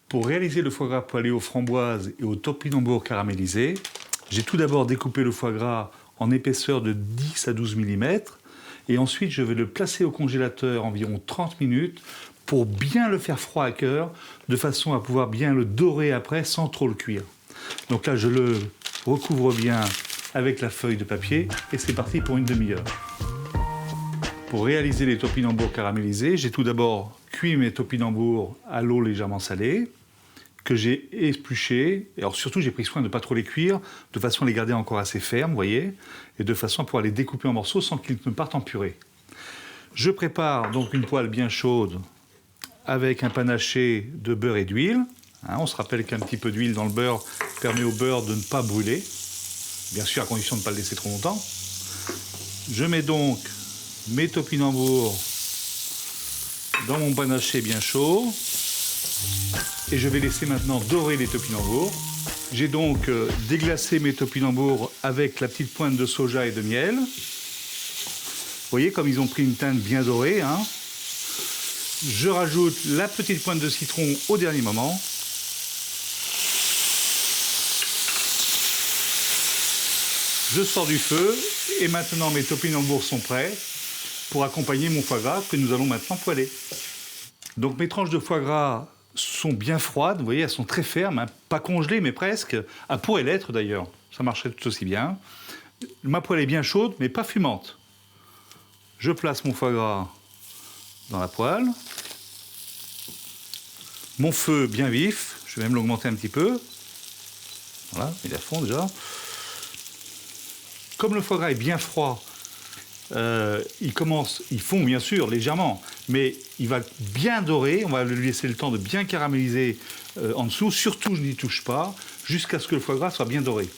Pour réaliser le foie gras poêlé aux framboises et au topinambour caramélisé, j'ai tout d'abord découpé le foie gras en épaisseur de 10 à 12 mm et ensuite je vais le placer au congélateur environ 30 minutes pour bien le faire froid à cœur de façon à pouvoir bien le dorer après sans trop le cuire. Donc là je le recouvre bien avec la feuille de papier et c'est parti pour une demi-heure. Pour réaliser les topinambours caramélisés, j'ai tout d'abord cuit mes topinambours à l'eau légèrement salée, que j'ai épluchés. Et alors surtout, j'ai pris soin de ne pas trop les cuire, de façon à les garder encore assez fermes, vous voyez, et de façon à pouvoir les découper en morceaux sans qu'ils ne partent en purée. Je prépare donc une poêle bien chaude avec un panaché de beurre et d'huile. On se rappelle qu'un petit peu d'huile dans le beurre permet au beurre de ne pas brûler, bien sûr à condition de ne pas le laisser trop longtemps. Je mets donc mes topinambours dans mon panaché bien chaud et je vais laisser maintenant dorer les topinambours. J'ai donc déglacé mes topinambours avec la petite pointe de soja et de miel. Vous voyez comme ils ont pris une teinte bien dorée. Je rajoute la petite pointe de citron au dernier moment. Je sors du feu et maintenant mes topinambours sont prêts pour accompagner mon foie gras que nous allons maintenant poêler. Donc mes tranches de foie gras sont bien froides, vous voyez, elles sont très fermes, pas congelées mais presque. Elles pourraient l'être d'ailleurs, ça marcherait tout aussi bien. Ma poêle est bien chaude mais pas fumante. Je place mon foie gras dans la poêle. Mon feu bien vif, je vais même l'augmenter un petit peu. Voilà, il est à fond déjà. Comme le foie gras est bien froid, il fond bien sûr légèrement, mais il va bien dorer, on va lui laisser le temps de bien caraméliser en dessous, surtout je n'y touche pas, jusqu'à ce que le foie gras soit bien doré.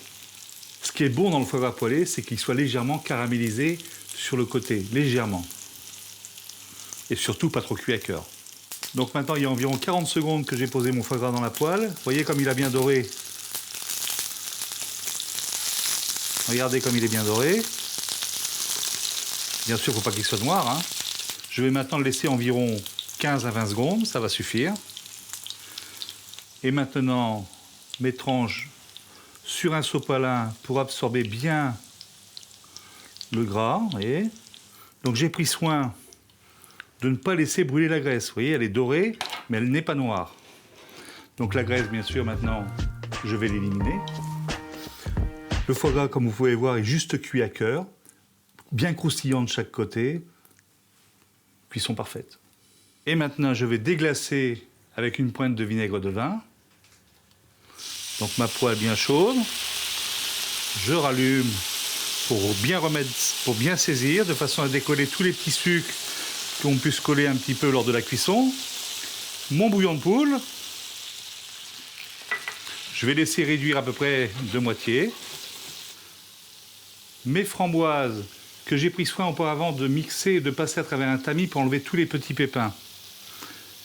Ce qui est bon dans le foie gras poêlé, c'est qu'il soit légèrement caramélisé sur le côté, légèrement. Et surtout pas trop cuit à cœur. Donc maintenant il y a environ 40 secondes que j'ai posé mon foie gras dans la poêle, vous voyez comme il a bien doré. Regardez comme il est bien doré. Bien sûr, il ne faut pas qu'il soit noir. Je vais maintenant le laisser environ 15 à 20 secondes, ça va suffire. Et maintenant, mes tranches sur un sopalin pour absorber bien le gras. Vous voyez. Donc j'ai pris soin de ne pas laisser brûler la graisse. Vous voyez, elle est dorée, mais elle n'est pas noire. Donc la graisse, bien sûr, maintenant, je vais l'éliminer. Le foie gras, comme vous pouvez voir, est juste cuit à cœur, bien croustillant de chaque côté, cuisson parfaite. Et maintenant, je vais déglacer avec une pointe de vinaigre de vin. Donc ma poêle bien chaude. Je rallume pour bien saisir, de façon à décoller tous les petits sucres qui ont pu se coller un petit peu lors de la cuisson. Mon bouillon de poule. Je vais laisser réduire à peu près de moitié. Mes framboises que j'ai pris soin auparavant de mixer et de passer à travers un tamis pour enlever tous les petits pépins.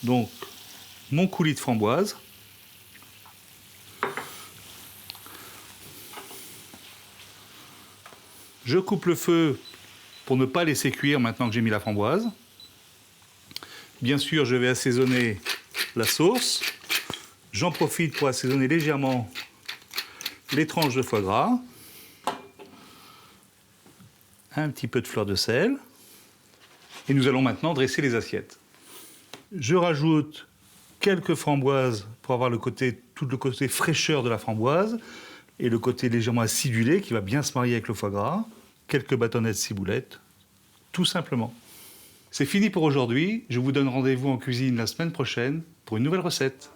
Donc, mon coulis de framboises. Je coupe le feu pour ne pas laisser cuire maintenant que j'ai mis la framboise. Bien sûr, je vais assaisonner la sauce. J'en profite pour assaisonner légèrement les tranches de foie gras. Un petit peu de fleur de sel. Et nous allons maintenant dresser les assiettes. Je rajoute quelques framboises pour avoir tout le côté fraîcheur de la framboise et le côté légèrement acidulé qui va bien se marier avec le foie gras. Quelques bâtonnets de ciboulette, tout simplement. C'est fini pour aujourd'hui. Je vous donne rendez-vous en cuisine la semaine prochaine pour une nouvelle recette.